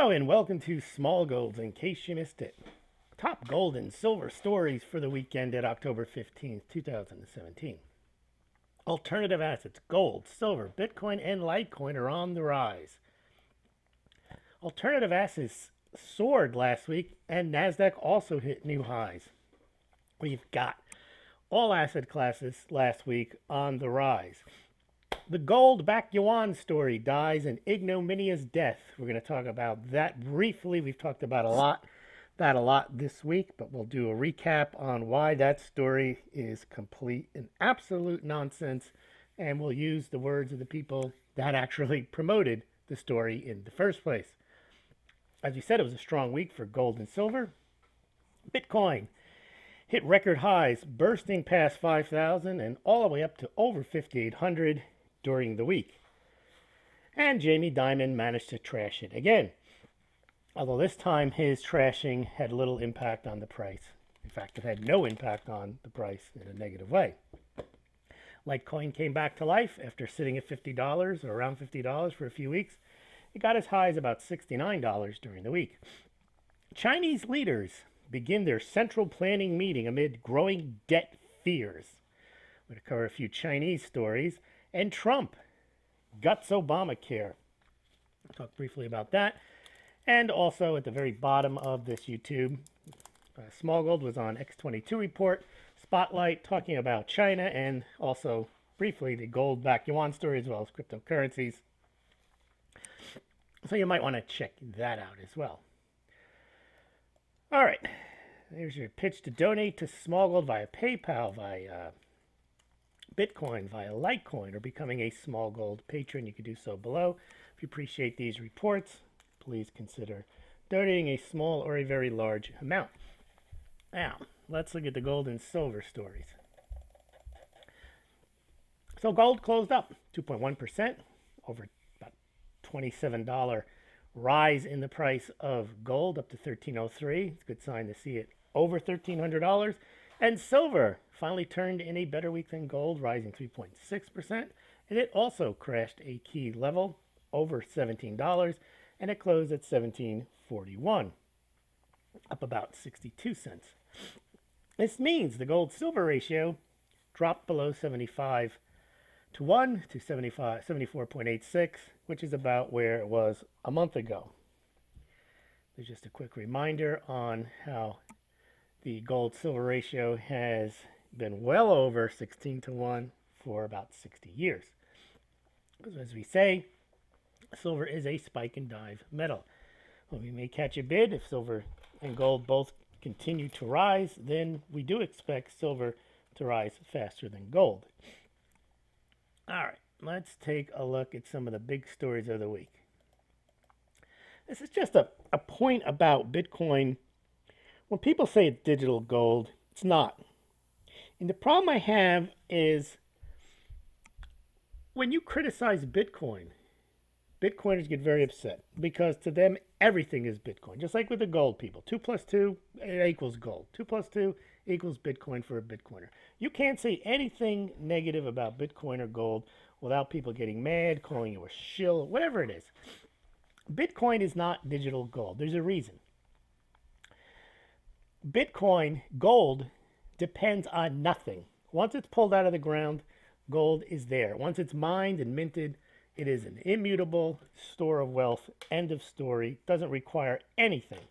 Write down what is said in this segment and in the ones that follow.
Hello and welcome to Smaulgld, in case you missed it. Top gold and silver stories for the weekend at October 15th, 2017. Alternative assets, gold, silver, Bitcoin, and Litecoin are on the rise. Alternative assets soared last week and NASDAQ also hit new highs. We've got all asset classes last week on the rise. The gold-backed yuan story dies an ignominious death. We're going to talk about that briefly. We've talked about that a lot this week, but we'll do a recap on why that story is complete and absolute nonsense, and we'll use the words of the people that actually promoted the story in the first place. As we said, it was a strong week for gold and silver. Bitcoin hit record highs, bursting past 5,000 and all the way up to over 5,800 during the week. And Jamie Dimon managed to trash it again. Although this time his trashing had little impact on the price. In fact, it had no impact on the price in a negative way. Litecoin came back to life after sitting at $50 or around $50 for a few weeks. It got as high as about $69 during the week. Chinese leaders begin their central planning meeting amid growing debt fears. We're going to cover a few Chinese stories. And Trump guts Obamacare. I'll talk briefly about that. And also at the very bottom of this YouTube, Smaulgld was on X22 Report, Spotlight, talking about China and also briefly the gold-backed yuan story as well as cryptocurrencies. So you might want to check that out as well. All right, here's your pitch to donate to Smaulgld via PayPal, via Bitcoin, via Litecoin, or becoming a Smaulgld patron. You can do so below. If you appreciate these reports, please consider donating a small or a very large amount. Now, let's look at the gold and silver stories. So gold closed up 2.1%, over about $27 rise in the price of gold up to $1,303. It's a good sign to see it over $1,300. And silver finally turned in a better week than gold, rising 3.6%. And it also crashed a key level over $17, and it closed at $17.41, up about 62 cents. This means the gold-silver ratio dropped below 75 to 1 to 74.86, which is about where it was a month ago. There's just a quick reminder on how the gold-silver ratio has been well over 16 to 1 for about 60 years. As we say, silver is a spike and dive metal. Well, we may catch a bid if silver and gold both continue to rise, then we do expect silver to rise faster than gold. All right, let's take a look at some of the big stories of the week. This is just a point about Bitcoin. When people say it's digital gold, it's not. And the problem I have is when you criticize Bitcoin, Bitcoiners get very upset because to them, everything is Bitcoin. Just like with the gold people. 2 plus 2 equals gold. 2 plus 2 equals Bitcoin for a Bitcoiner. You can't say anything negative about Bitcoin or gold without people getting mad, calling you a shill, whatever it is. Bitcoin is not digital gold. There's a reason. Bitcoin, gold, depends on nothing. Once it's pulled out of the ground, gold is there. Once it's mined and minted, it is an immutable store of wealth. End of story. Doesn't require anything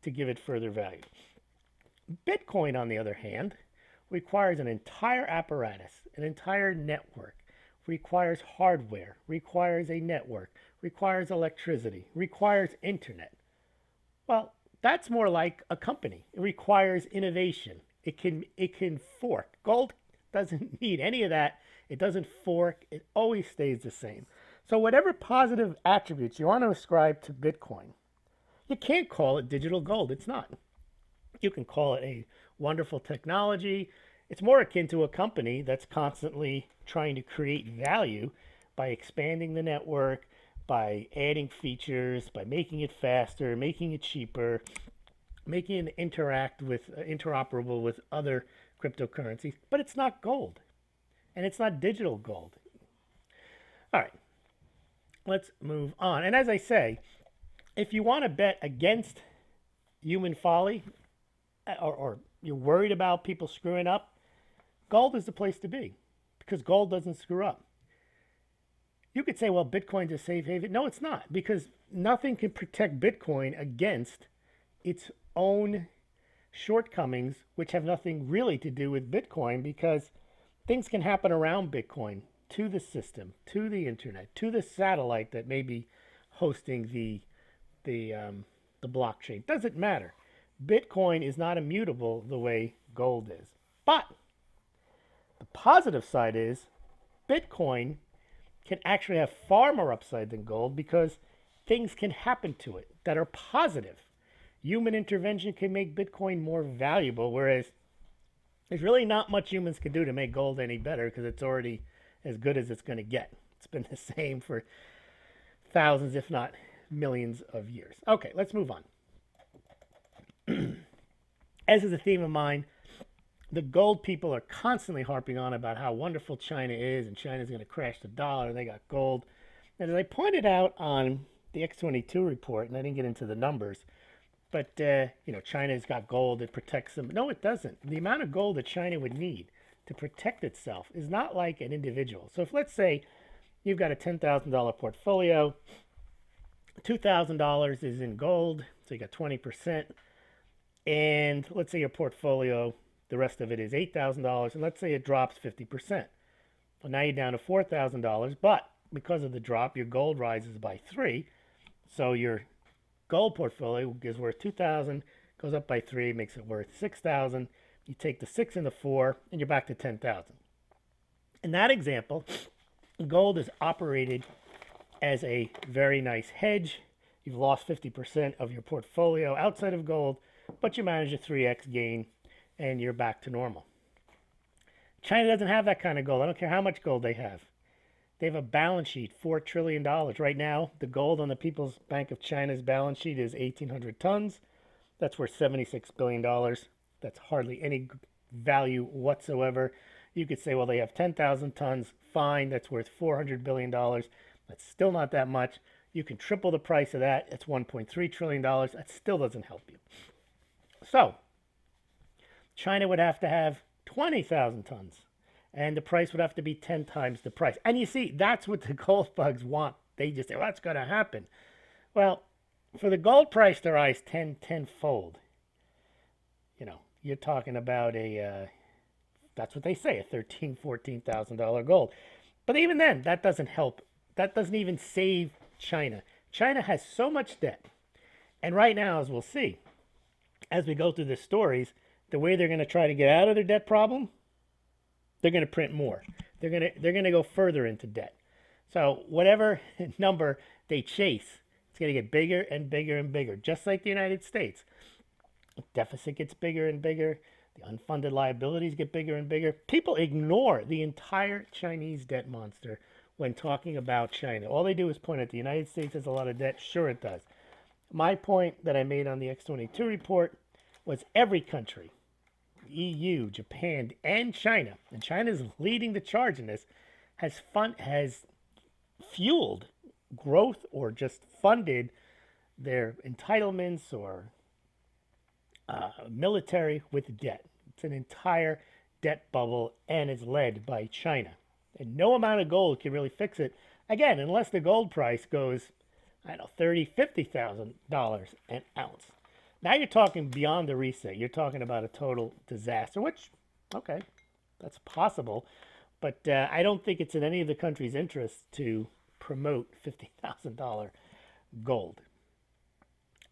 to give it further value. Bitcoin, on the other hand, requires an entire apparatus, an entire network, requires hardware, requires a network, requires electricity, requires internet. Well, that's more like a company. It requires innovation. It can fork. Gold doesn't need any of that. It doesn't fork. It always stays the same. So whatever positive attributes you want to ascribe to Bitcoin, you can't call it digital gold. It's not. You can call it a wonderful technology. It's more akin to a company that's constantly trying to create value by expanding the network, by adding features, by making it faster, making it cheaper, making it interoperable with other cryptocurrencies. But it's not gold. And it's not digital gold. All right. Let's move on. And as I say, if you want to bet against human folly, or you're worried about people screwing up, gold is the place to be because gold doesn't screw up. You could say, well, Bitcoin's a safe haven. No, it's not, because nothing can protect Bitcoin against its own shortcomings, which have nothing really to do with Bitcoin, because things can happen around Bitcoin to the system, to the internet, to the satellite that may be hosting the blockchain. Doesn't matter. Bitcoin is not immutable the way gold is. But the positive side is Bitcoin can actually have far more upside than gold because things can happen to it that are positive. Human intervention can make Bitcoin more valuable, whereas there's really not much humans can do to make gold any better because it's already as good as it's going to get. It's been the same for thousands, if not millions of years. Okay, let's move on. As is a theme of mine, the gold people are constantly harping on about how wonderful China is, and China's going to crash the dollar. They got gold. And as I pointed out on the X22 report, and I didn't get into the numbers, but China's got gold. It protects them. No, it doesn't. The amount of gold that China would need to protect itself is not like an individual. So if, let's say, you've got a $10,000 portfolio, $2,000 is in gold, so you got 20%. And let's say your portfolio, the rest of it is $8,000, and let's say it drops 50%. Well, now you're down to $4,000, but because of the drop, your gold rises by 3. So your gold portfolio is worth $2,000, goes up by 3, makes it worth $6,000. You take the 6 and the 4, and you're back to $10,000. In that example, gold is operated as a very nice hedge. You've lost 50% of your portfolio outside of gold, but you manage a 3x gain, and you're back to normal. China doesn't have that kind of gold. I don't care how much gold they have. They have a balance sheet, $4 trillion. Right now, the gold on the People's Bank of China's balance sheet is 1,800 tons. That's worth $76 billion. That's hardly any value whatsoever. You could say, well, they have 10,000 tons. Fine, that's worth $400 billion. That's still not that much. You can triple the price of that. It's $1.3 trillion. That still doesn't help you. So, China would have to have 20,000 tons, and the price would have to be 10 times the price. And you see, that's what the gold bugs want. They just say, well, that's going to happen. Well, for the gold price to rise tenfold, you're talking about that's what they say, a $13,000, $14,000 gold. But even then, that doesn't help. That doesn't even save China. China has so much debt. And right now, as we'll see, as we go through the stories, the way they're going to try to get out of their debt problem, they're going to print more. They're going to go further into debt. So whatever number they chase, it's going to get bigger and bigger and bigger, just like the United States. The deficit gets bigger and bigger. The unfunded liabilities get bigger and bigger. People ignore the entire Chinese debt monster when talking about China. All they do is point at the United States has a lot of debt. Sure, it does. My point that I made on the X22 report was every country, EU, Japan, and China is leading the charge in this, has fueled growth or just funded their entitlements or military with debt. It's an entire debt bubble, and it's led by China. And no amount of gold can really fix it. Again, unless the gold price goes, $30,000, $50,000 an ounce. Now you're talking beyond the reset. You're talking about a total disaster, which, okay, that's possible. But I don't think it's in any of the country's interests to promote $50,000 gold.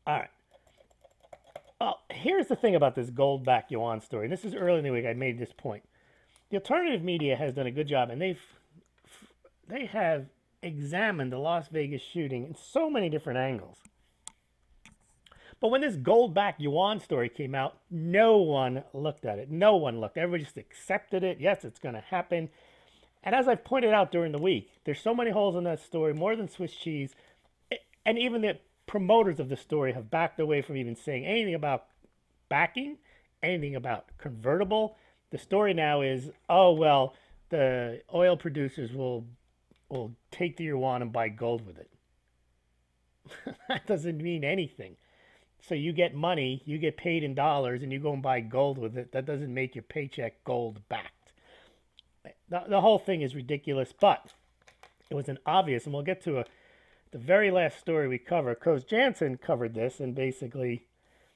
All right. Well, here's the thing about this gold-backed yuan story. This is early in the week. I made this point. The alternative media has done a good job, and they have examined the Las Vegas shooting in so many different angles. But when this gold-backed yuan story came out, no one looked at it. No one looked. Everybody just accepted it. Yes, it's going to happen. And as I've pointed out during the week, there's so many holes in that story, more than Swiss cheese. And even the promoters of the story have backed away from even saying anything about backing, anything about convertible. The story now is, oh, well, the oil producers will take the yuan and buy gold with it. That doesn't mean anything. So you get money, you get paid in dollars, and you go and buy gold with it. That doesn't make your paycheck gold backed. The whole thing is ridiculous, but it was an obvious, and we'll get to the very last story we cover. Coase Jansen covered this, and basically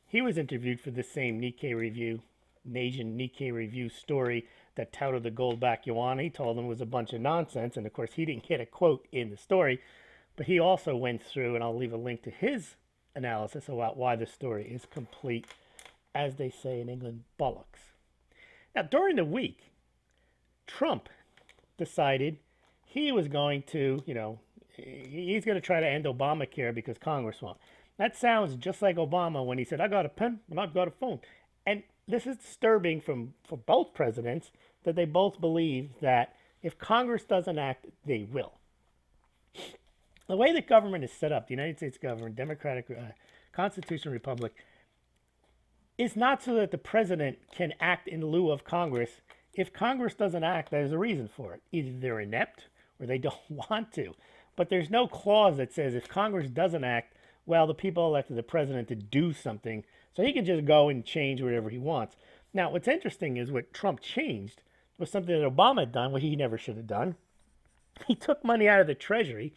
he was interviewed for the same Asian Nikkei review story that touted the gold back yuan. He told them it was a bunch of nonsense, and of course he didn't get a quote in the story, but he also went through, and I'll leave a link to his analysis about why the story is complete, as they say in England, bollocks. Now, during the week, Trump decided he was going to, he's going to try to end Obamacare because Congress won't. That sounds just like Obama when he said, I got a pen and I've got a phone. And this is disturbing for both presidents, that they both believe that if Congress doesn't act, they will. The way the government is set up, the United States government, Democratic Constitutional Republic, is not so that the president can act in lieu of Congress. If Congress doesn't act, there's a reason for it. Either they're inept or they don't want to. But there's no clause that says if Congress doesn't act, well, the people elected the president to do something, so he can just go and change whatever he wants. Now, what's interesting is what Trump changed was something that Obama had done, what he never should have done. He took money out of the Treasury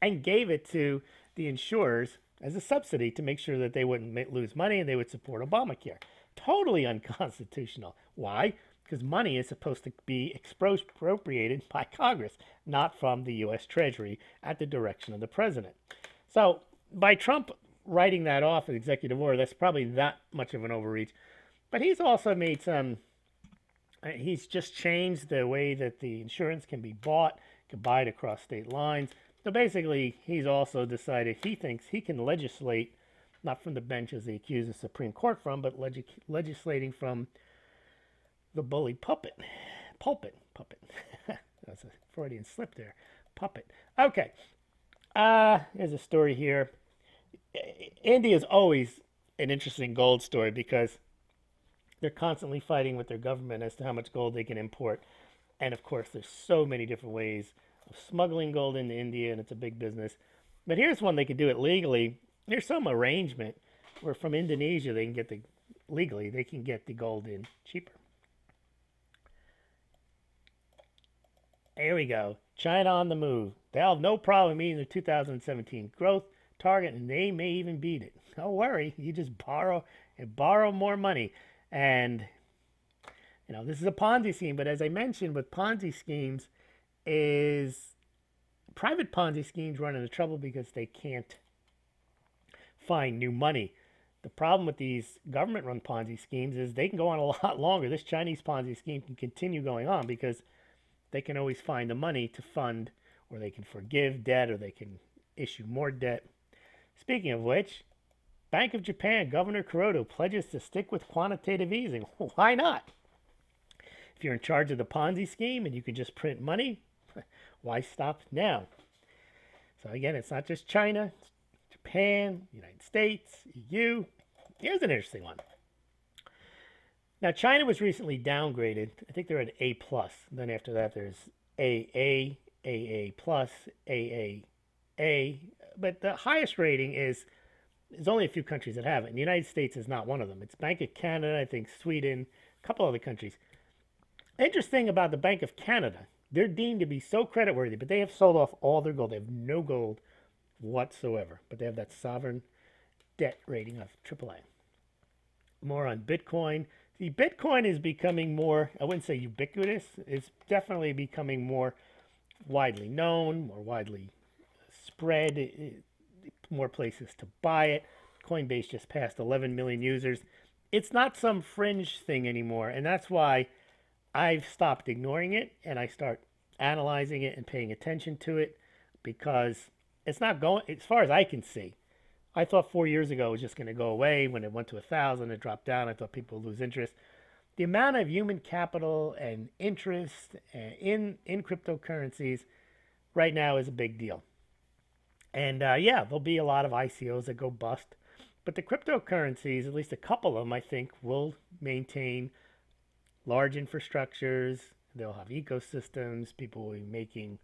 and gave it to the insurers as a subsidy to make sure that they wouldn't lose money and they would support Obamacare. Totally unconstitutional. Why? Because money is supposed to be expropriated by Congress, not from the U.S. Treasury at the direction of the president. So by Trump writing that off as executive order, that's probably not much of an overreach. But he's also made he's just changed the way that the insurance can be bought, can buy it across state lines. So basically, he's also decided he thinks he can legislate, not from the bench as he accused the Supreme Court from, but legislating from the bully pulpit. That's a Freudian slip there. Puppet. Okay. Here's a story here. India is always an interesting gold story because they're constantly fighting with their government as to how much gold they can import. And of course, there's so many different ways of smuggling gold into India, and it's a big business. But here's one they could do it legally. There's some arrangement where from Indonesia they can get legally they can get the gold in cheaper. Here we go. China on the move. They'll have no problem meeting their 2017 growth target, and they may even beat it. Don't worry. You just borrow more money. And, this is a Ponzi scheme. But as I mentioned, with Ponzi schemes is private Ponzi schemes run into trouble because they can't find new money. The problem with these government-run Ponzi schemes is they can go on a lot longer. This Chinese Ponzi scheme can continue going on because they can always find the money to fund, or they can forgive debt, or they can issue more debt. Speaking of which, Bank of Japan Governor Kuroda pledges to stick with quantitative easing. Why not? If you're in charge of the Ponzi scheme and you can just print money, why stop now? So again, it's not just China, it's Japan, United States, EU. Here's an interesting one. Now, China was recently downgraded. I think they're at A+. Then after that, there's AA, AA+, AAA. But the highest rating is, there's only a few countries that have it. And the United States is not one of them. It's Bank of Canada, I think Sweden, a couple other countries. Interesting about the Bank of Canada, they're deemed to be so creditworthy, but they have sold off all their gold. They have no gold whatsoever. But they have that sovereign debt rating of AAA. More on Bitcoin. See, Bitcoin is becoming more, I wouldn't say ubiquitous, it's definitely becoming more widely known, more widely spread, more places to buy it. Coinbase just passed 11 million users. It's not some fringe thing anymore, and that's why I've stopped ignoring it, and I start analyzing it and paying attention to it, because it's not going, as far as I can see. I thought 4 years ago it was just going to go away. When it went to 1,000, it dropped down. I thought people would lose interest. The amount of human capital and interest in cryptocurrencies right now is a big deal. And yeah, there'll be a lot of ICOs that go bust. But the cryptocurrencies, at least a couple of them, I think, will maintain large infrastructures. They'll have ecosystems. People will be making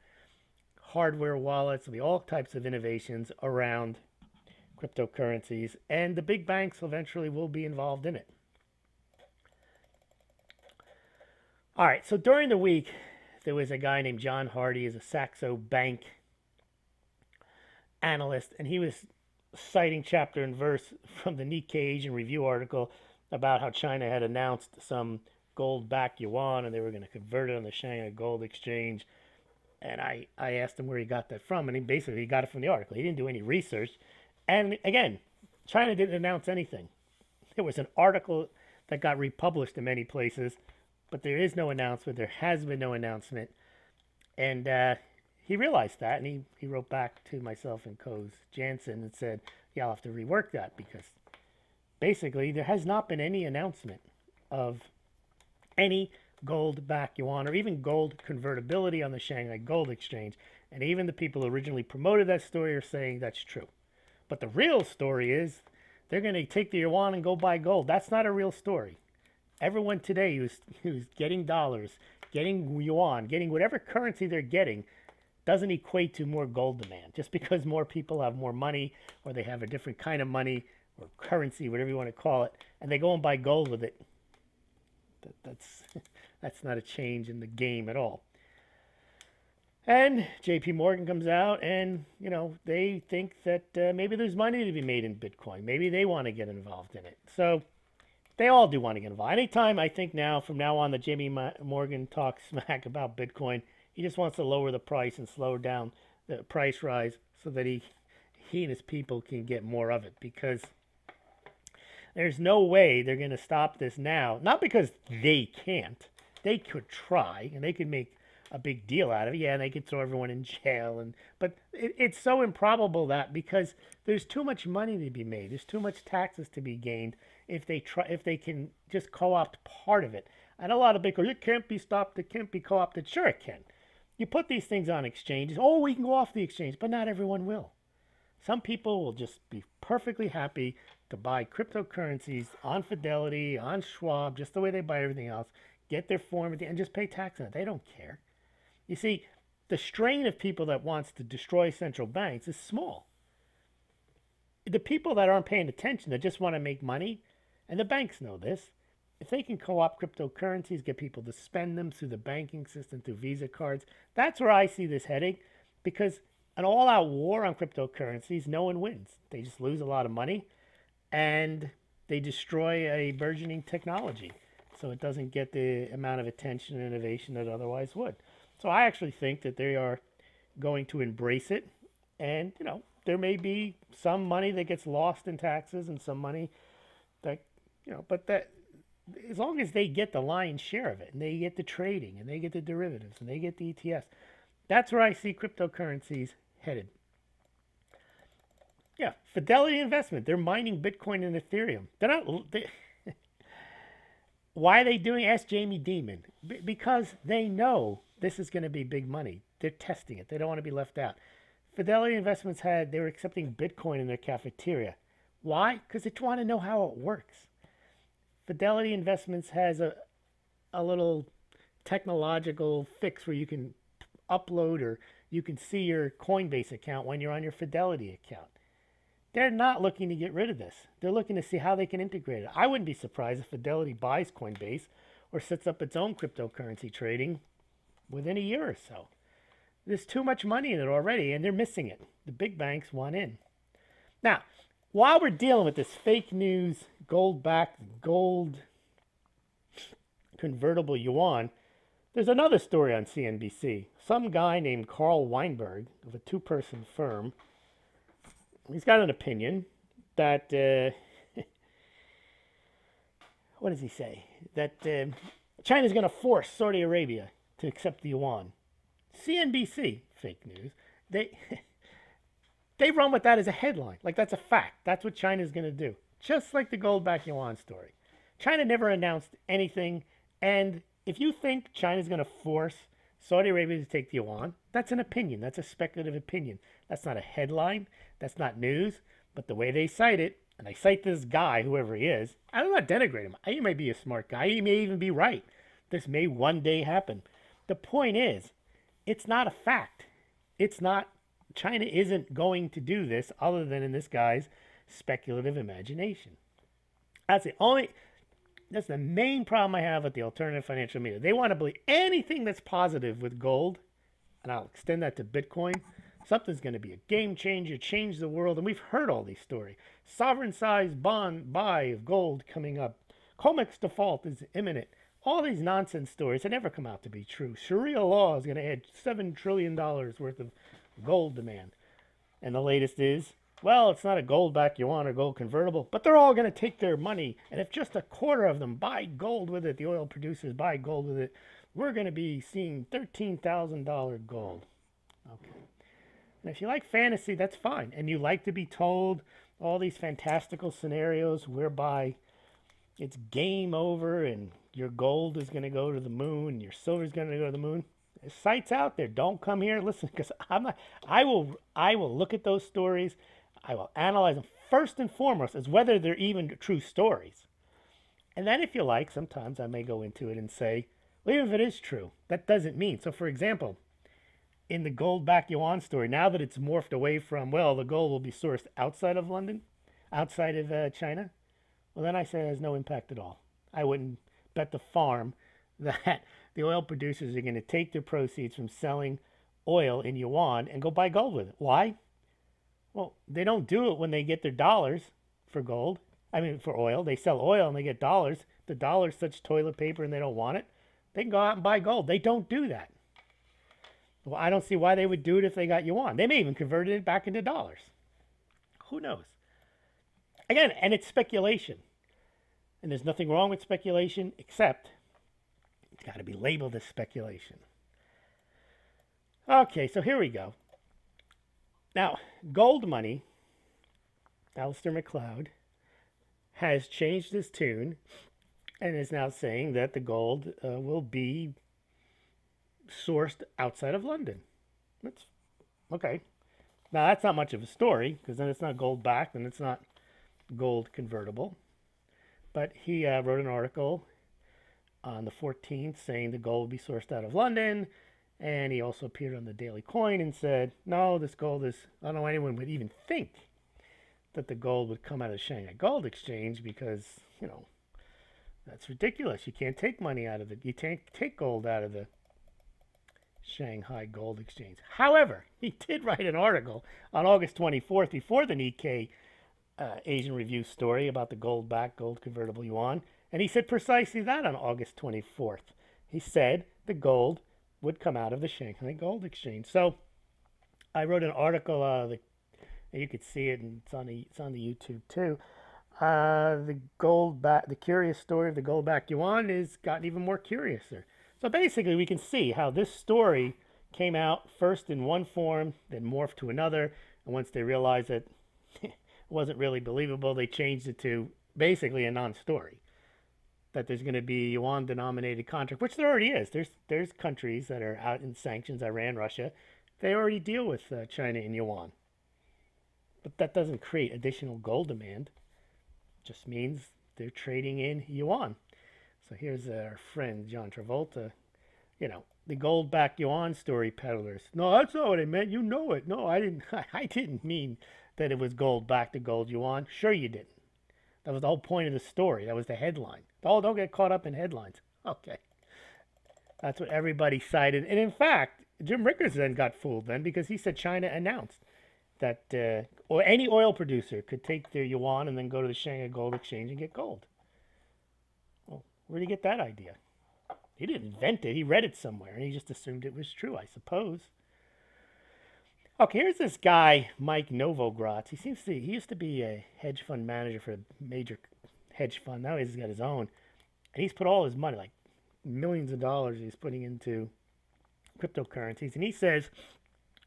hardware wallets. There'll be all types of innovations around cryptocurrencies, and the big banks eventually will be involved in it. All right, so during the week, there was a guy named John Hardy, he's a Saxo Bank analyst, and he was citing chapter and verse from the Nikkei Asian Review article about how China had announced some gold-backed yuan and they were going to convert it on the Shanghai Gold Exchange. And I asked him where he got that from, and he got it from the article. He didn't do any research. And again, China didn't announce anything. There was an article that got republished in many places, but there is no announcement. There has been no announcement. And he realized that, and he wrote back to myself and Coase Jansen and said, yeah, I'll have to rework that, because basically there has not been any announcement of any gold-backed yuan or even gold convertibility on the Shanghai Gold Exchange. And even the people who originally promoted that story are saying that's true. But the real story is they're going to take the yuan and go buy gold. That's not a real story. Everyone today who's getting dollars, getting yuan, getting whatever currency they're getting, doesn't equate to more gold demand. Just because more people have more money, or they have a different kind of money or currency, whatever you want to call it, and they go and buy gold with it, that's not a change in the game at all. And JP Morgan comes out and, they think that maybe there's money to be made in Bitcoin. Maybe they want to get involved in it. So they all do want to get involved. Anytime I think from now on that JP Morgan talks smack about Bitcoin, he just wants to lower the price and slow down the price rise so that he and his people can get more of it, because there's no way they're going to stop this now. Not because they can't. They could try, and they could make a big deal out of it. Yeah, and they could throw everyone in jail. But it's so improbable that, because there's too much money to be made. There's too much taxes to be gained if they can just co-opt part of it. And a lot of people, it can't be stopped, it can't be co-opted. Sure it can. You put these things on exchanges. Oh, we can go off the exchange, but not everyone will. Some people will just be perfectly happy to buy cryptocurrencies on Fidelity, on Schwab, just the way they buy everything else, get their form and just pay tax on it. They don't care. You see, the strain of people that wants to destroy central banks is small. The people that aren't paying attention, that just want to make money, and the banks know this, if they can co-opt cryptocurrencies, get people to spend them through the banking system, through Visa cards, that's where I see this heading, because an all-out war on cryptocurrencies, no one wins. They just lose a lot of money, and they destroy a burgeoning technology, so it doesn't get the amount of attention and innovation that it otherwise would. So I actually think that they are going to embrace it, and, there may be some money that gets lost in taxes and some money that, but that, as long as they get the lion's share of it, and they get the trading, and they get the derivatives, and they get the ETFs, that's where I see cryptocurrencies headed. Yeah, Fidelity Investment, they're mining Bitcoin and Ethereum. They're not. Why are they doing? Ask Jamie Dimon. Because they know this is going to be big money. They're testing it. They don't want to be left out. Fidelity Investments they were accepting Bitcoin in their cafeteria. Why? Because they want to know how it works. Fidelity Investments has a little technological fix where you can upload, or you can see your Coinbase account when you're on your Fidelity account. They're not looking to get rid of this. They're looking to see how they can integrate it. I wouldn't be surprised if Fidelity buys Coinbase or sets up its own cryptocurrency trading within a year or so. There's too much money in it already, and they're missing it. The big banks want in. Now, while we're dealing with this fake news, gold-backed, gold convertible yuan, there's another story on CNBC. Some guy named Carl Weinberg of a two-person firm, he's got an opinion that, what does he say? That China's going to force Saudi Arabia to accept the yuan. CNBC, fake news, they run with that as a headline. Like that's a fact. That's what China's going to do. Just like the gold-backed yuan story. China never announced anything, and if you think China's going to force Saudi Arabia to take the yuan, that's an opinion. That's a speculative opinion. That's not a headline. That's not news. But the way they cite it, and they cite this guy, whoever he is, I don't want to denigrate him. He may be a smart guy. He may even be right. This may one day happen. The point is, it's not a fact. It's not, China isn't going to do this other than in this guy's speculative imagination. That's the main problem I have with the alternative financial media. They want to believe anything that's positive with gold, and I'll extend that to Bitcoin. Something's going to be a game changer, change the world, and we've heard all these stories. Sovereign-sized bond buy of gold coming up. COMEX default is imminent. All these nonsense stories that never come out to be true. Sharia law is going to add $7 trillion worth of gold demand. And the latest is, well, it's not a gold-backed yuan or gold convertible, but they're all going to take their money. And if just a quarter of them buy gold with it, the oil producers buy gold with it, we're going to be seeing $13,000 gold. Okay. And if you like fantasy, that's fine. And you like to be told all these fantastical scenarios whereby it's game over and your gold is going to go to the moon, your silver is going to go to the moon. There's sites out there. Don't come here. Listen, because I will look at those stories. I will analyze them first and foremost as whether they're even true stories. And then if you like, sometimes I may go into it and say, well, even if it is true, that doesn't mean. So for example, in the gold-backed yuan story, now that it's morphed away from, well, the gold will be sourced outside of London, outside of China, well, then I say it has no impact at all. I wouldn't bet the farm that the oil producers are going to take their proceeds from selling oil in yuan and go buy gold with it. Why? Well, they don't do it when they get their dollars for gold. I mean, for oil. They sell oil and they get dollars. The dollar's such toilet paper and they don't want it. They can go out and buy gold. They don't do that. Well, I don't see why they would do it if they got yuan. They may even convert it back into dollars. Who knows? Again, and it's speculation. And there's nothing wrong with speculation, except it's got to be labeled as speculation. Okay, so here we go. Now, gold money, Alistair MacLeod, has changed his tune and is now saying that the gold will be sourced outside of London. That's okay. Now, that's not much of a story, because then it's not gold backed and it's not gold convertible. But he wrote an article on the 14th saying the gold will be sourced out of London. And he also appeared on the Daily Coin and said, no, this gold is, I don't know anyone would even think that the gold would come out of the Shanghai Gold Exchange because, you know, that's ridiculous. You can't take money out of it. You can't take gold out of the Shanghai Gold Exchange. However, he did write an article on August 24th before the Nikkei Asian Review story about the gold-backed, gold-convertible yuan. And he said precisely that on August 24th. He said the gold would come out of the Shanghai Gold Exchange. So I wrote an article, and you could see it, and it's on the YouTube too. The curious story of the gold-backed yuan has gotten even more curiouser. So basically, we can see how this story came out first in one form, then morphed to another, and once they realized that it wasn't really believable, they changed it to basically a non-story. That there's going to be a yuan-denominated contract, which there already is. There's countries that are out in sanctions, Iran, Russia. They already deal with China in yuan. But that doesn't create additional gold demand. It just means they're trading in yuan. So here's our friend John Travolta. You know, the gold-backed yuan story peddlers. No, that's not what I meant. You know it. No, I didn't. I didn't mean that it was gold-backed to gold yuan. Sure you didn't. That was the whole point of the story. That was the headline. Oh, don't get caught up in headlines. Okay. That's what everybody cited. And in fact, Jim Rickers then got fooled then because he said China announced that or any oil producer could take their yuan and then go to the Shanghai Gold Exchange and get gold. Well, where did he get that idea? He didn't invent it. He read it somewhere and he just assumed it was true, I suppose. Okay, here's this guy, Mike Novogratz. He used to be a hedge fund manager for a major hedge fund. Now he's got his own. And he's put all his money, like millions of dollars he's putting into cryptocurrencies. And he says,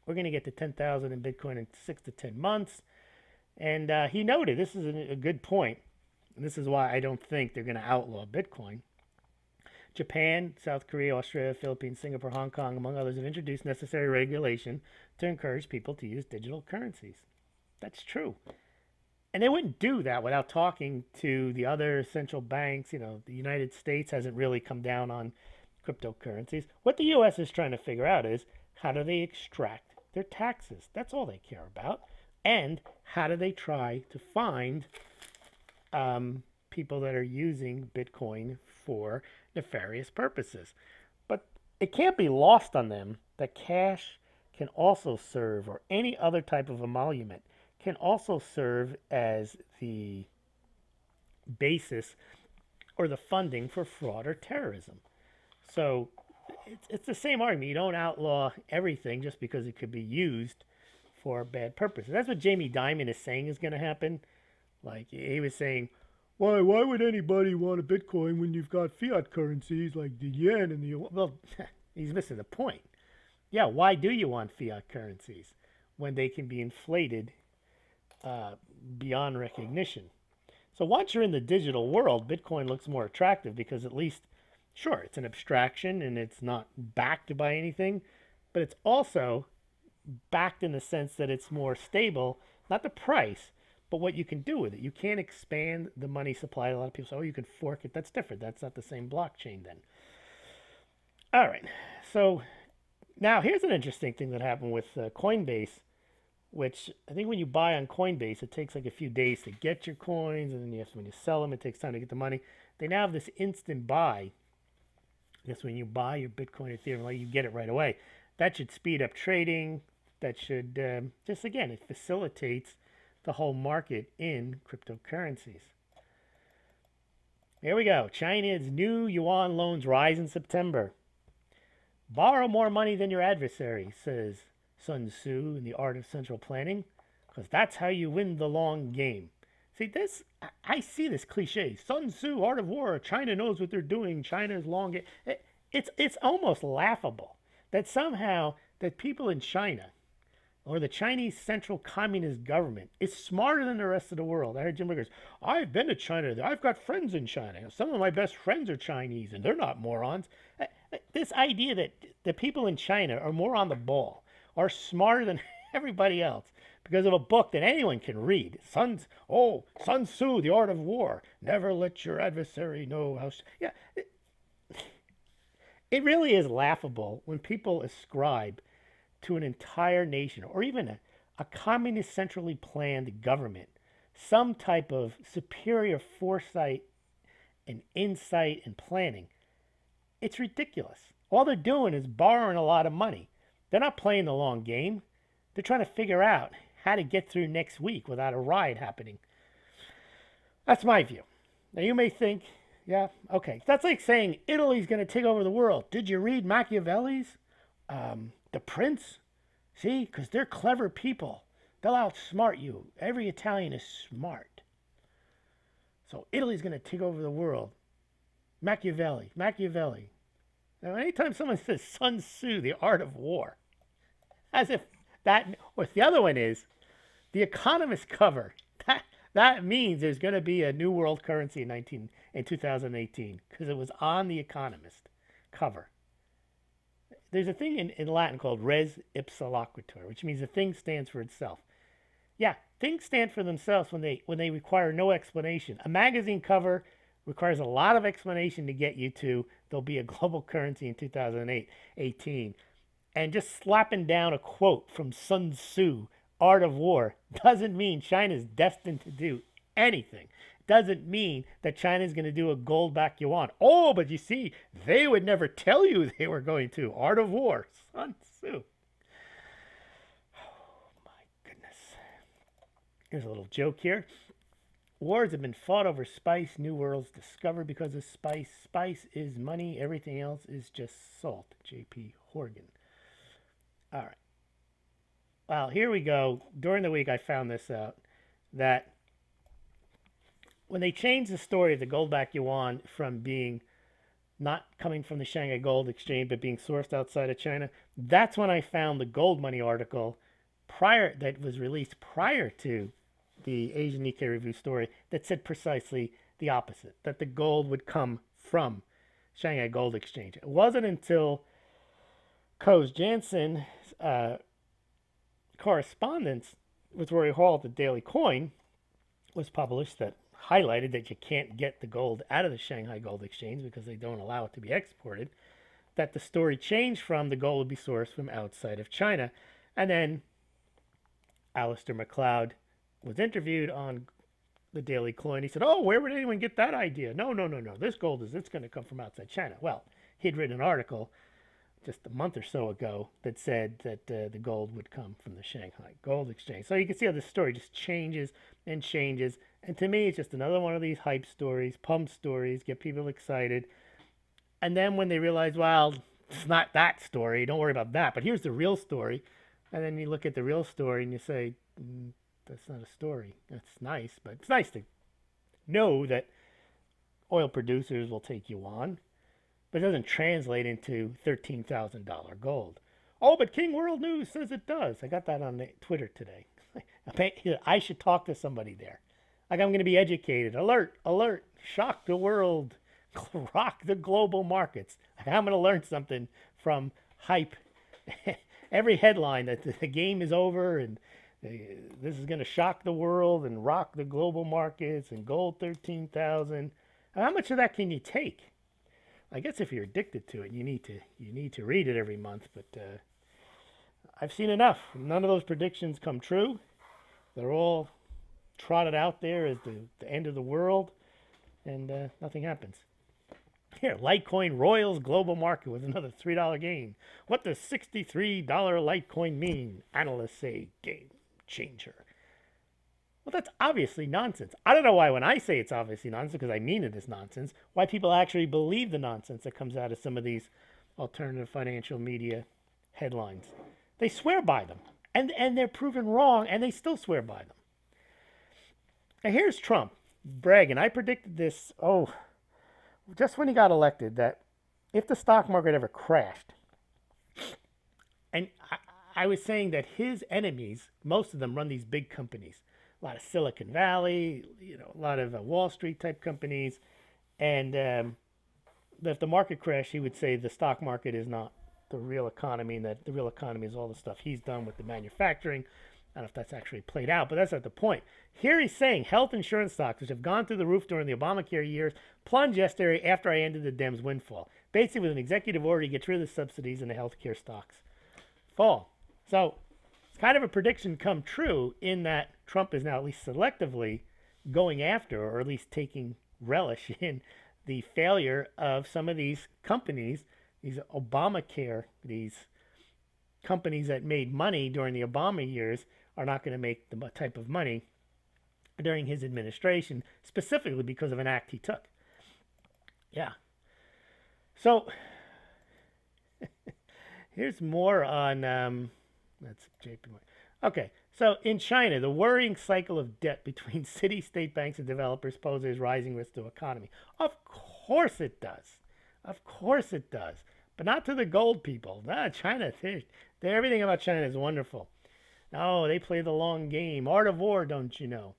we're going to get to 10,000 in Bitcoin in 6 to 10 months. And he noted, this is a good point. And this is why I don't think they're going to outlaw Bitcoin. Japan, South Korea, Australia, Philippines, Singapore, Hong Kong, among others, have introduced necessary regulation to encourage people to use digital currencies. That's true. And they wouldn't do that without talking to the other central banks. You know, the United States hasn't really come down on cryptocurrencies. What the U.S. is trying to figure out is how do they extract their taxes. That's all they care about. And how do they try to find people that are using Bitcoin for nefarious purposes? But it can't be lost on them that cash can also serve, or any other type of emolument, can also serve as the basis or the funding for fraud or terrorism. So it's the same argument. You don't outlaw everything just because it could be used for bad purposes. That's what Jamie Dimon is saying is going to happen. Like he was saying, why would anybody want a Bitcoin when you've got fiat currencies like the yen and the... Well, he's missing the point. Yeah, why do you want fiat currencies when they can be inflated beyond recognition? So once you're in the digital world, Bitcoin looks more attractive because at least, sure, it's an abstraction and it's not backed by anything, but it's also backed in the sense that it's more stable, not the price, but what you can do with it. You can't expand the money supply. A lot of people say, oh, you can fork it. That's different. That's not the same blockchain then. All right. So now here's an interesting thing that happened with Coinbase, which I think when you buy on Coinbase, it takes like a few days to get your coins, and then you have to, when you sell them, it takes time to get the money. They now have this instant buy. I guess when you buy your Bitcoin, Ethereum, like you get it right away. That should speed up trading. That should just, again, it facilitates the whole market in cryptocurrencies. Here we go. China's new yuan loans rise in September. Borrow more money than your adversary, says Sun Tzu in The Art of Central Planning, because that's how you win the long game. See, this, I see this cliche. Sun Tzu, Art of War, China knows what they're doing, China's long game. It's almost laughable that somehow that people in China or the Chinese Central Communist Government is smarter than the rest of the world. I heard Jim Riggers, I've been to China. I've got friends in China. Some of my best friends are Chinese, and they're not morons. This idea that the people in China are more on the ball, are smarter than everybody else because of a book that anyone can read. Sun Tzu, The Art of War. Never let your adversary know how... Yeah, it really is laughable when people ascribe to an entire nation or even a communist centrally planned government some type of superior foresight and insight and planning. It's ridiculous. All they're doing is borrowing a lot of money. They're not playing the long game. They're trying to figure out how to get through next week without a riot happening. That's my view. Now you may think, yeah, okay. That's like saying Italy's going to take over the world. Did you read Machiavelli's The Prince? See, because they're clever people. They'll outsmart you. Every Italian is smart. So Italy's going to take over the world. Machiavelli. Now, anytime someone says Sun Tzu, The Art of War, as if that, what the other one is, the Economist cover. That means there's going to be a new world currency in 2018 because it was on the Economist cover. There's a thing in Latin called res ipsa loquitur, which means the thing stands for itself. Yeah, things stand for themselves when they require no explanation. A magazine cover requires a lot of explanation to get you to there'll be a global currency in 2018. And just slapping down a quote from Sun Tzu, Art of War, doesn't mean China's destined to do anything. Doesn't mean that China's going to do a gold-backed yuan. Oh, but you see, they would never tell you they were going to. Art of War, Sun Tzu. Oh, my goodness. Here's a little joke here. Wars have been fought over spice. New worlds discovered because of spice. Spice is money. Everything else is just salt. J.P. Horgan. All right. Well, here we go. During the week, I found this out, that when they changed the story of the gold-backed yuan from being not coming from the Shanghai Gold Exchange, but being sourced outside of China, that's when I found the Gold Money article that was released prior to the Asian Nikkei Review story that said precisely the opposite, that the gold would come from Shanghai Gold Exchange. It wasn't until Coase Jansen's correspondence with Rory Hall at the Daily Coin was published that highlighted that you can't get the gold out of the Shanghai Gold Exchange because they don't allow it to be exported, that the story changed from the gold would be sourced from outside of China. And then Alistair McLeod was interviewed on the Daily Coin. He said, "Oh, where would anyone get that idea? No, no, no, no. This gold it's going to come from outside China." Well, he'd written an article just a month or so ago that said that the gold would come from the Shanghai Gold Exchange. So you can see how the story just changes and changes. And to me, it's just another one of these hype stories, pump stories, get people excited. And then when they realize, well, it's not that story, don't worry about that, but here's the real story. And then you look at the real story and you say, that's not a story. That's nice, but it's nice to know that oil producers will take you on, but it doesn't translate into $13,000 gold. Oh, but King World News says it does. I got that on Twitter today. I should talk to somebody there. Like, I'm going to be educated. Alert, alert, shock the world, rock the global markets. I'm going to learn something from hype. Every headline that the game is over and this is going to shock the world and rock the global markets and gold 13,000. How much of that can you take? I guess if you're addicted to it, you need to read it every month. But I've seen enough. None of those predictions come true. They're all trotted out there as the end of the world, and nothing happens. Here, Litecoin royals global market with another $3 gain. What does $63 Litecoin mean? Analysts say game changer. Well, that's obviously nonsense. I don't know why when I say it's obviously nonsense, because I mean it is nonsense, why people actually believe the nonsense that comes out of some of these alternative financial media headlines. They swear by them, and they're proven wrong, and they still swear by them. Now here's Trump bragging. I predicted this, just when he got elected, that if the stock market ever crashed, and I was saying that his enemies, most of them run these big companies, a lot of Silicon Valley, a lot of Wall Street type companies, and that if the market crashed, he would say the stock market is not the real economy, and that the real economy is all the stuff he's done with the manufacturing. I don't know if that's actually played out, but that's not the point. Here he's saying health insurance stocks, which have gone through the roof during the Obamacare years, plunged yesterday after I ended the Dems' windfall. Basically, with an executive order, he gets rid of the subsidies and the healthcare stocks fall. So it's kind of a prediction come true in that Trump is now at least selectively going after, or at least taking relish in, the failure of some of these companies, these Obamacare, these companies that made money during the Obama years are not going to make the type of money during his administration, specifically because of an act he took. Yeah. So here's more on, that's JP Morgan. Okay, so in China, the worrying cycle of debt between city, state banks, and developers poses rising risk to the economy. Of course it does. Of course it does. But not to the gold people. China, everything about China is wonderful. No, they play the long game. Art of war, don't you know?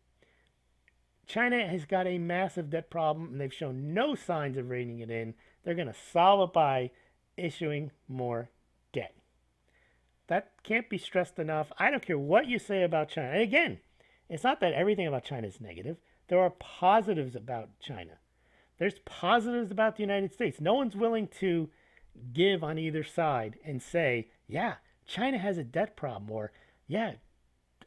China has got a massive debt problem, and they've shown no signs of reining it in. They're going to solve it by issuing more debt. That can't be stressed enough. I don't care what you say about China. And again, it's not that everything about China is negative. There are positives about China. There's positives about the United States. No one's willing to give on either side and say, yeah, China has a debt problem, or yeah,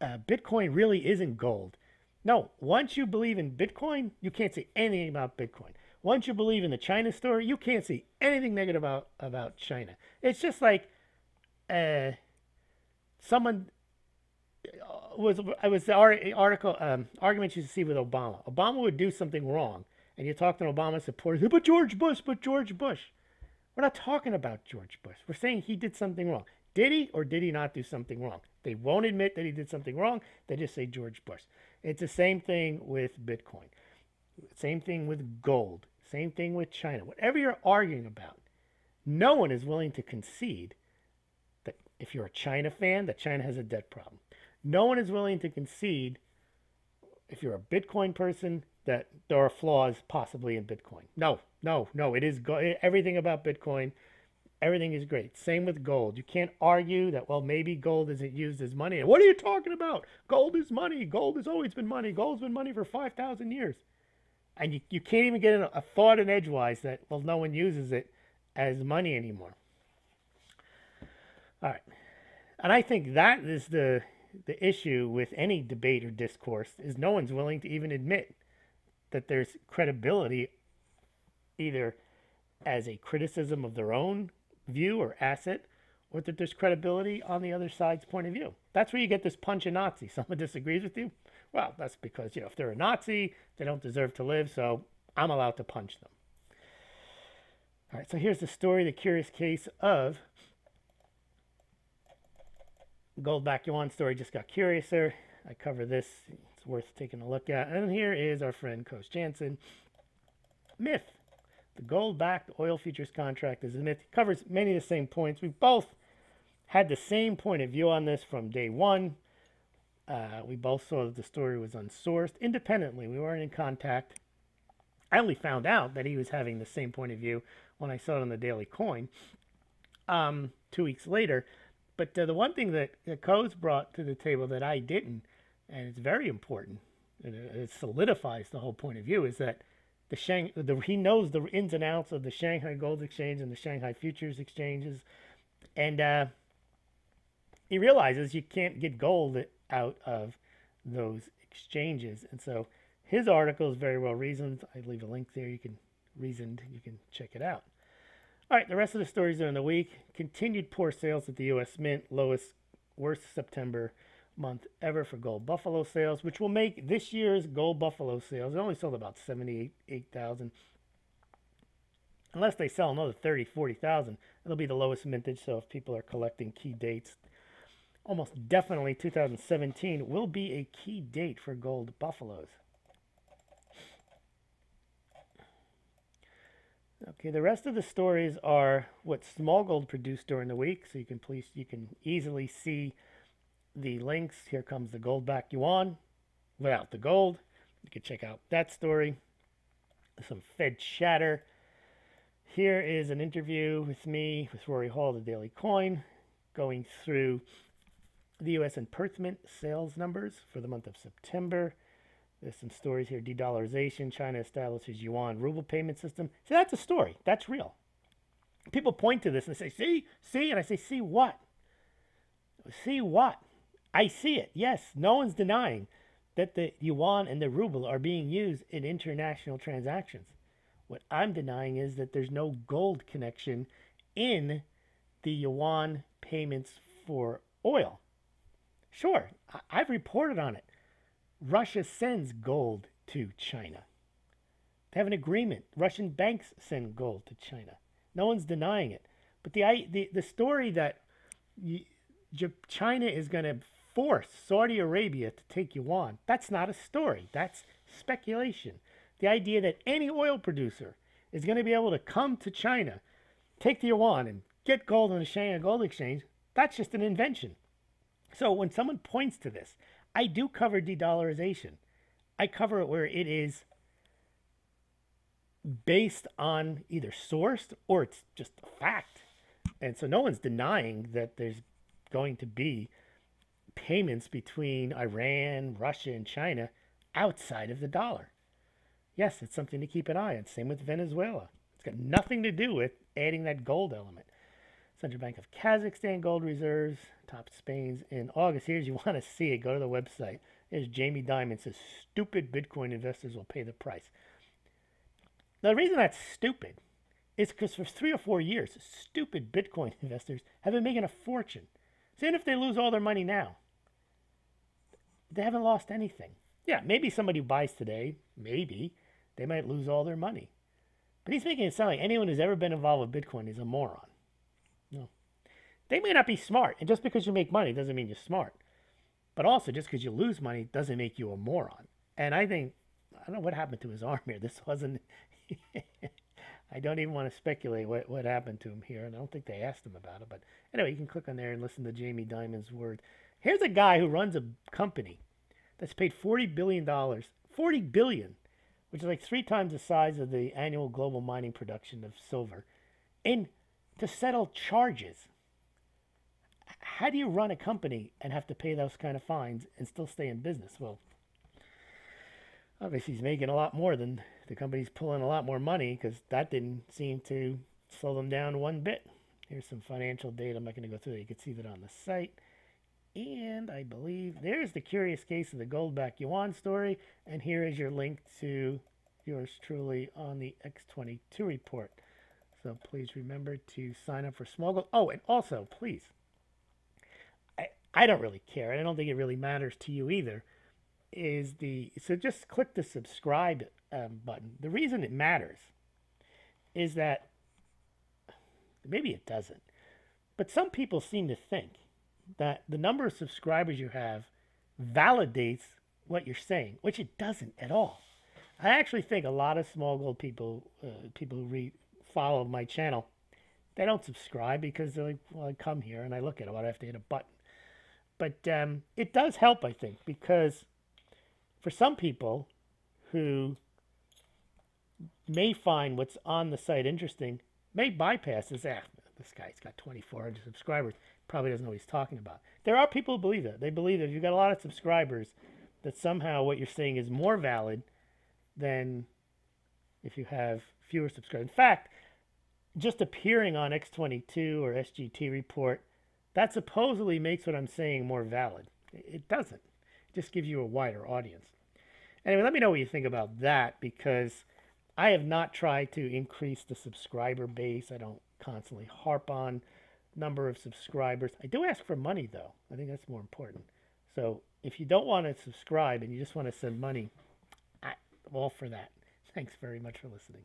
Bitcoin really isn't gold. No, once you believe in Bitcoin, you can't say anything about Bitcoin. Once you believe in the China story, you can't see anything negative about China. It's just like someone arguments you see with Obama. Obama would do something wrong, and you talk to an Obama supporter, but George Bush. We're not talking about George Bush. We're saying he did something wrong. Did he or did he not do something wrong? They won't admit that he did something wrong. They just say George Bush. It's the same thing with Bitcoin. Same thing with gold. Same thing with China. Whatever you're arguing about, no one is willing to concede that if you're a China fan, that China has a debt problem. No one is willing to concede, if you're a Bitcoin person, that there are flaws possibly in Bitcoin. No. It is everything about Bitcoin. Everything is great. Same with gold. You can't argue that, well, maybe gold isn't used as money. What are you talking about? Gold is money. Gold has always been money. Gold's been money for 5,000 years. And you can't even get a thought in edgewise that, well, no one uses it as money anymore. All right. And I think that is the issue with any debate or discourse is no one's willing to even admit that there's credibility either as a criticism of their own view or asset, or that there's credibility on the other side's point of view. That's where you get this punch a Nazi. Someone disagrees with you. Well, that's because, if they're a Nazi, they don't deserve to live, so I'm allowed to punch them. All right, so here's the story, the curious case of gold-backed yuan story just got curiouser. I cover this. It's worth taking a look at. And here is our friend Coach Jansen. Myth. The gold-backed oil futures contract is a myth. It covers many of the same points. We both had the same point of view on this from day one. We both saw that the story was unsourced. Independently, we weren't in contact. I only found out that he was having the same point of view when I saw it on the Daily Coin 2 weeks later. But the one thing that Coase brought to the table that I didn't, and it's very important, and it solidifies the whole point of view, is that he knows the ins and outs of the Shanghai Gold Exchange and the Shanghai Futures Exchanges, and he realizes you can't get gold out of those exchanges. And so his article is very well reasoned. I leave a link there. You can check it out. All right, the rest of the stories during the week. Continued poor sales at the U.S. Mint, worst September month ever for gold buffalo sales, which will make this year's gold buffalo sales. It only sold about 78,000. Unless they sell another 30, 40,000, it'll be the lowest mintage. So if people are collecting key dates, almost definitely 2017 will be a key date for gold buffaloes. Okay, the rest of the stories are what Smaulgld produced during the week, so you can easily see the links. Here comes the gold-backed yuan without the gold. You can check out that story. Some Fed chatter. Here is an interview with me with Rory Hall, the Daily Coin, going through the U.S. and Perth Mint sales numbers for the month of September. There's some stories here. De-dollarization. China establishes yuan ruble payment system. So that's a story. That's real. People point to this and they say, see? And I say, see what? See what? I see it. Yes, no one's denying that the yuan and the ruble are being used in international transactions. What I'm denying is that there's no gold connection in the yuan payments for oil. Sure, I've reported on it. Russia sends gold to China. They have an agreement. Russian banks send gold to China. No one's denying it. But the story that China is going to force Saudi Arabia to take yuan, that's not a story. That's speculation. The idea that any oil producer is going to be able to come to China, take the yuan, and get gold on the Shanghai Gold Exchange, that's just an invention. So when someone points to this, I do cover de-dollarization. I cover it where it is based on either sourced or it's just a fact. And so no one's denying that there's going to be payments between Iran, Russia, and China outside of the dollar. Yes, it's something to keep an eye on. Same with Venezuela. It's got nothing to do with adding that gold element. Central Bank of Kazakhstan gold reserves topped Spain's in August. Here's, you want to see it, go to the website. There's Jamie Dimon says, stupid Bitcoin investors will pay the price. Now, the reason that's stupid is because for 3 or 4 years, stupid Bitcoin investors have been making a fortune. So even if they lose all their money now, they haven't lost anything. Yeah, maybe somebody who buys today, maybe, they might lose all their money. But he's making it sound like anyone who's ever been involved with Bitcoin is a moron. No. They may not be smart. And just because you make money doesn't mean you're smart. But also, just because you lose money doesn't make you a moron. And I think, I don't know what happened to his arm here. This wasn't, I don't even want to speculate what happened to him here. And I don't think they asked him about it. But anyway, you can click on there and listen to Jamie Dimon's word. Here's a guy who runs a company that's paid $40 billion, $40 billion, which is like 3 times the size of the annual global mining production of silver, and to settle charges. How do you run a company and have to pay those kind of fines and still stay in business? Well, obviously he's making a lot more than the company's pulling a lot more money, because that didn't seem to slow them down one bit. Here's some financial data. I'm not going to go through it. You can see that on the site. And I believe there's the curious case of the gold-backed yuan story. And here is your link to yours truly on the X22 report. So please remember to sign up for Smaulgld. Oh, and also, please, I don't really care. I don't think it really matters to you either. So just click the subscribe button. The reason it matters is that maybe it doesn't, but some people seem to think that the number of subscribers you have validates what you're saying, which it doesn't at all. I actually think a lot of Smaulgld people, people who follow my channel, they don't subscribe because they're like, well, I come here and I look at it. Why do I have to hit a button? But it does help, I think, because for some people who may find what's on the site interesting, may bypass this. This guy's got 2,400 subscribers. Probably doesn't know what he's talking about. There are people who believe that. They believe that if you've got a lot of subscribers, that somehow what you're saying is more valid than if you have fewer subscribers. In fact, just appearing on X22 or SGT report, that supposedly makes what I'm saying more valid. It doesn't. It just gives you a wider audience. Anyway, let me know what you think about that, because I have not tried to increase the subscriber base. I don't constantly harp on number of subscribers. I do ask for money, though. I think that's more important. So if you don't want to subscribe and you just want to send money, I'm all for that. Thanks very much for listening.